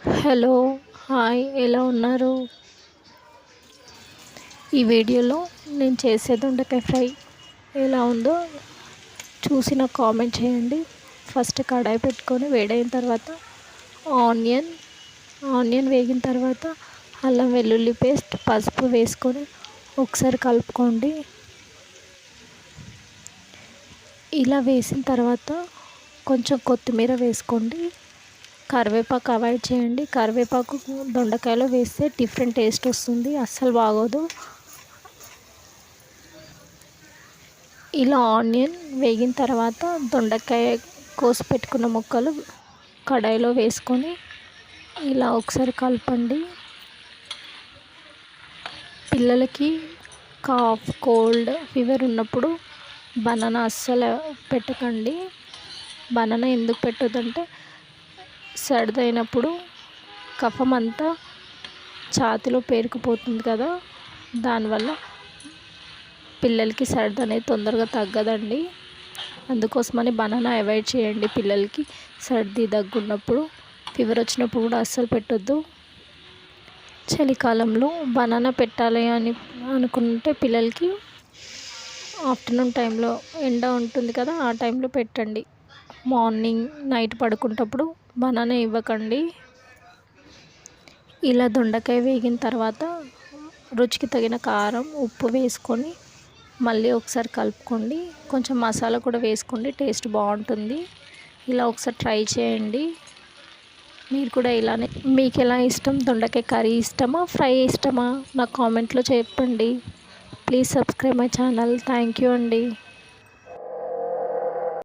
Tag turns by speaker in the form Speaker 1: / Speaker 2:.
Speaker 1: Hello, hi, ఎలా ఉన్నారు? ఈ వీడియోలో నేను చేసే దొండకాయ ఫ్రై ఎలా ఉందో చూసి నాకు కామెంట్ చేయండి. ఫస్ట్ కడాయి పెట్టుకొని వేడైన తర్వాత ఆనియన్ వేగిన తర్వాత అల్లం వెల్లుల్లి పేస్ట్, పసుపు వేసుకొని ఒకసారి కలుపుకోండి. ఇలా వేసిన తర్వాత కొంచెం కొత్తిమీర వేసుకోండి. కరివేపాకు అవాయిడ్ చేయండి. కరివేపాకు దొండకాయలో వేస్తే డిఫరెంట్ టేస్ట్ వస్తుంది, అస్సలు బాగోదు. ఇలా ఆనియన్ వేగిన తర్వాత దొండకాయ కోసి పెట్టుకున్న ముక్కలు కడాయిలో వేసుకొని ఇలా ఒకసారి కలపండి. పిల్లలకి కాఫ్, కోల్డ్, ఫీవర్ ఉన్నప్పుడు బనానా అస్సలు పెట్టకండి. బనానా ఎందుకు పెట్టొద్దంటే సర్దైనప్పుడు కఫం అంతా ఛాతీలో పేరుకుపోతుంది కదా, దానివల్ల పిల్లలకి సర్ది అనేది తొందరగా తగ్గదండి. అందుకోసమని బనానా అవాయిడ్ చేయండి. పిల్లలకి సర్ది దగ్గున్నప్పుడు, ఫీవర్ వచ్చినప్పుడు కూడా అస్సలు పెట్టొద్దు. చలికాలంలో బనానా పెట్టాలి అని అనుకుంటే పిల్లలకి ఆఫ్టర్నూన్ టైంలో ఎండ ఉంటుంది కదా, ఆ టైంలో పెట్టండి. మార్నింగ్, నైట్ పడుకునేటప్పుడు బనానా ఇవ్వకండి. ఇలా దొండకాయ వేగిన తర్వాత రుచికి తగిన కారం, ఉప్పు వేసుకొని మళ్ళీ ఒకసారి కలుపుకోండి. కొంచెం మసాలా కూడా వేసుకోండి, టేస్ట్ బాగుంటుంది. ఇలా ఒకసారి ట్రై చేయండి. మీరు కూడా ఇలానే, మీకు ఎలా ఇష్టం, దొండకాయ కర్రీ ఇష్టమా, ఫ్రై ఇష్టమా, నాకు కామెంట్లో చెప్పండి. Please subscribe my channel. Thank you అండి.